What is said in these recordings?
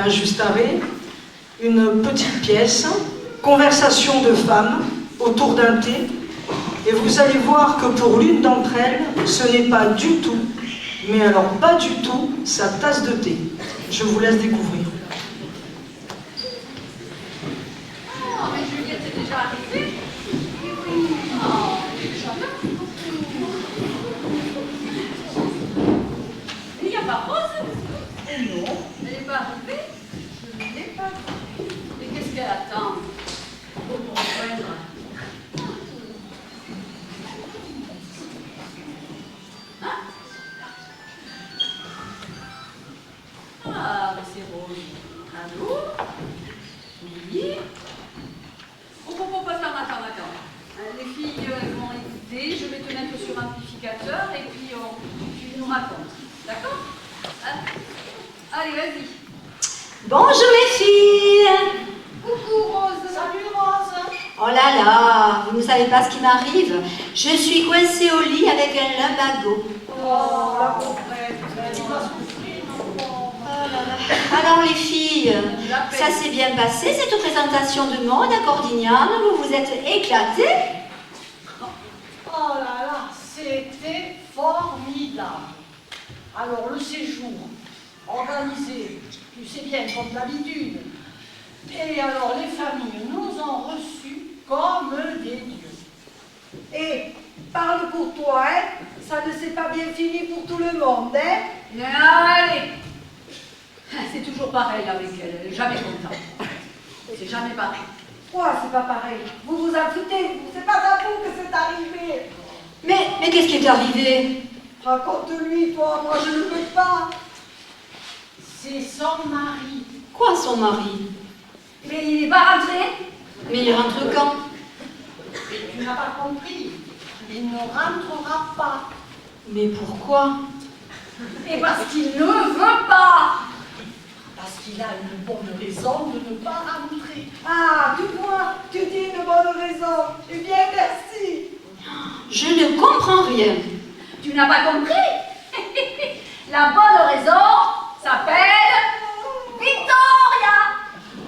Un juste arrêt, une petite pièce, conversation de femmes autour d'un thé, et vous allez voir que pour l'une d'entre elles, ce n'est pas du tout, mais alors pas du tout, sa tasse de thé. Je vous laisse découvrir. Oh, mais Juliette est déjà arrivée. Oh, elle est déjà là. Il n'y a pas Rose? Non. Elle n'est pas arrivée? Je ne l'ai pas vue. Et qu'est-ce qu'elle attend? Pour me rejoindre. Ah, mais c'est Rose. Allô? Oui? Oh, attends. Les filles elles vont écouter, je vais te mettre sur amplificateur et puis tu nous racontes. D'accord? Allez, vas-y. Bonjour les filles. Coucou Rose. Salut Rose. Oh là là, vous ne savez pas ce qui m'arrive. Je suis coincée au lit avec un lumbago. Oh, la pauvrette, tu vas souffrir, Oh là là. Alors les filles, ça s'est bien passé cette présentation de mode à Cordignane? Vous vous êtes éclatées? Oh là là, c'était formidable. Alors le séjour, organisé, tu sais bien, comme d'habitude. Et alors les familles nous ont reçus comme des dieux. Et parle pour toi, hein? Ça ne s'est pas bien fini pour tout le monde, hein? Allez. C'est toujours pareil avec elle, elle n'est jamais contente. C'est jamais pareil. Quoi, c'est pas pareil? Vous vous en foutez, c'est pas à vous que c'est arrivé. Mais qu'est-ce qui est arrivé? Raconte-lui, toi, moi je ne peux pas. C'est son mari. Quoi son mari? Mais il n'est pas rentré? Mais il rentre quand? Et tu n'as pas compris. Il ne rentrera pas. Mais pourquoi? Et parce qu'il ne veut pas. Parce qu'il a une bonne raison de ne pas rentrer. Ah, du moins, tu dis une bonne raison. Eh bien, merci. Je ne comprends rien. Tu n'as pas compris? La bonne raison s'appelle Victoria.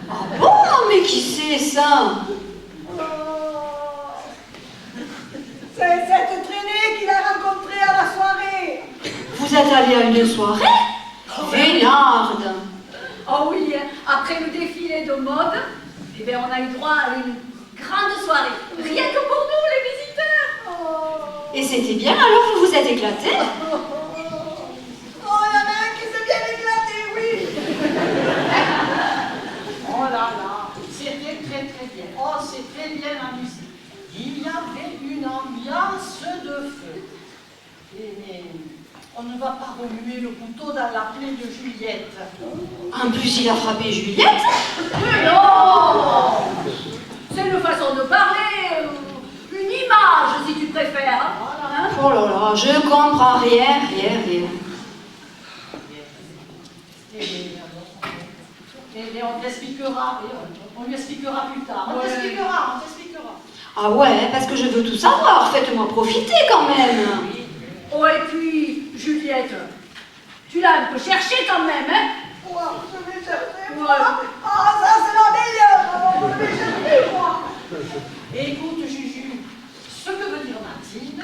Ah bon? Mais qui c'est ça? C'est cette traînée qu'il a rencontrée à la soirée. Vous êtes allé à une soirée? Vénarde. Oh oui, après le défilé de mode, eh bien, on a eu droit à une grande soirée. Rien que pour nous, les visiteurs. Et c'était bien, alors vous vous êtes éclatés? Oh, il y en a un qui s'est bien éclaté, oui. Oh là là, c'était très bien. Oh, c'est très bien amusé. Il y avait une ambiance de feu. Mais on ne va pas remuer le couteau dans la plaie de Juliette. En plus, il a frappé Juliette? Mais non! C'est une façon de parler, une image, si tu préfères. Hein? Oh là là, je comprends rien. Et on t'expliquera, on lui expliquera plus tard. On t'expliquera. Ah ouais, parce que je veux tout savoir, faites-moi profiter quand même. Oh, et puis, Juliette, tu l'as un peu cherché quand même, hein? Ouais, je vais chercher, moi. Ouais. Ah, ça, c'est la meilleure. Alors, je vais chercher, moi. Écoute, Juju, ce que veut dire Mathilde,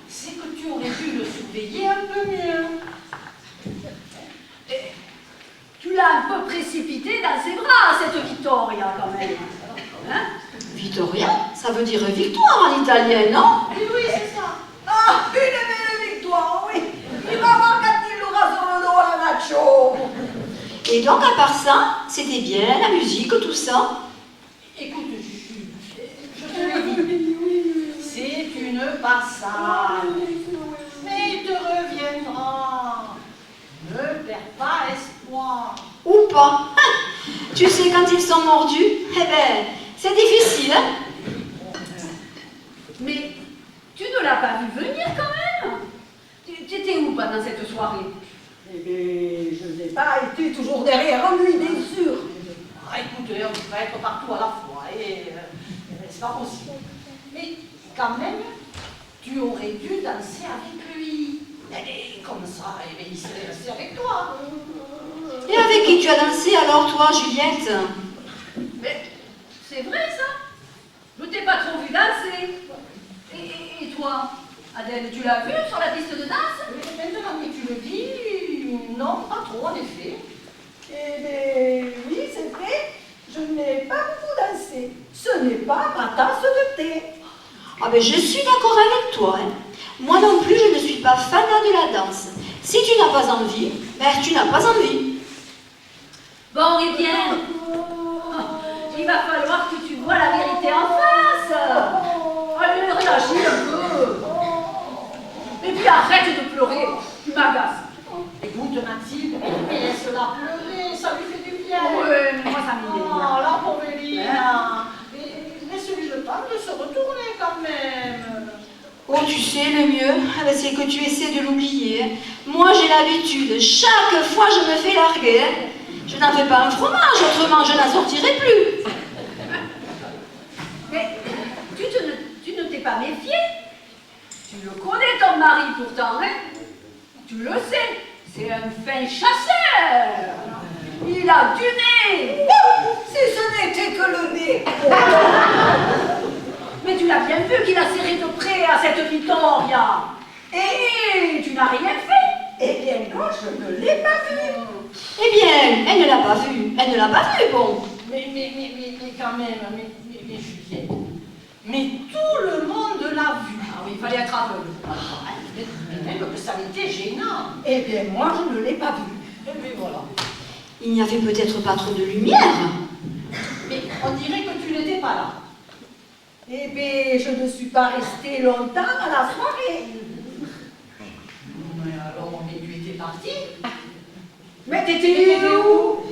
c'est que tu aurais dû le surveiller un peu mieux. Et tu l'as un peu précipité dans ses bras, cette Victoria, quand même. Hein? Vittoria, ça veut dire victoire en italien, non? Oui, c'est ça. Ah, une belle victoire, oui. Il va voir quand il l'aura sur le dos à Nacho. Et donc, à part ça, c'était bien, la musique, tout ça? Écoute, Juju, je te le dis, c'est une passade. Mais il te reviendra. Ne perds pas espoir. Ou pas? Tu sais, quand ils sont mordus, eh ben, c'est difficile, hein? Mais tu ne l'as pas vu venir quand même? Tu étais où pendant cette soirée? Eh bien, je n'ai pas été toujours derrière lui, bien sûr. Ah, écoute, on va être partout à la fois, et c'est pas possible. Mais quand même, tu aurais dû danser avec lui. Et comme ça, eh bien, il serait resté avec toi. Et avec qui tu as dansé alors, toi, Juliette? Mais c'est vrai ça? Je t'ai pas trop vu danser. Et toi, Adèle, tu l'as vu sur la piste de danse? Maintenant que tu le dis, non, pas trop en effet. Eh bien, oui, c'est vrai, je n'ai pas beaucoup dansé. Ce n'est pas ma tasse de thé. Ah ben, je suis d'accord avec toi. Hein. Moi non plus, je ne suis pas fan de la danse. Si tu n'as pas envie, ben tu n'as pas envie. Bon, eh bien, il va falloir que tu vois la vérité en face. Allez, réagis un peu. Et puis arrête de pleurer, tu m'agaces. Écoute Mathilde, laisse-la pleurer, ça lui fait du bien. Ouais, mais moi ça m'énerve. Oh, la pauvre Elina. Laisse-lui le temps de se retourner quand même. Oh, tu sais, le mieux, c'est que tu essaies de l'oublier. Hein. Moi, j'ai l'habitude, chaque fois je me fais larguer. Hein. Je n'en fais pas un fromage, autrement je n'en sortirai plus. Mais tu ne t'es pas méfié. Tu le connais ton mari pourtant, hein? Tu le sais, c'est un fin chasseur. Il a du nez. Si ce n'était que le nez. Mais tu l'as bien vu qu'il a serré de près à cette Vittoria. Et tu n'as rien fait. Eh bien, non, je ne l'ai pas vu. Eh bien, elle ne l'a pas vu. Elle ne l'a pas vu, bon. Mais quand même, mais Juliette, mais tout le monde l'a vu. Ah oui, il fallait être aveugle. Mais même que ça était gênant. Eh bien, moi, je ne l'ai pas vu. Et bien voilà. Il n'y avait peut-être pas trop de lumière. Mais on dirait que tu n'étais pas là. Eh bien, je ne suis pas restée longtemps à la soirée. Mais alors, mais tu étais parti. Mais t'étais où?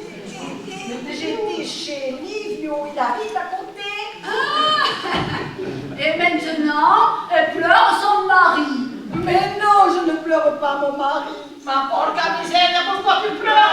J'étais chez Livio, il habite à côté. Et maintenant, elle pleure son mari. Mais non, je ne pleure pas mon mari. Ma pauvre camisette, pourquoi tu pleures?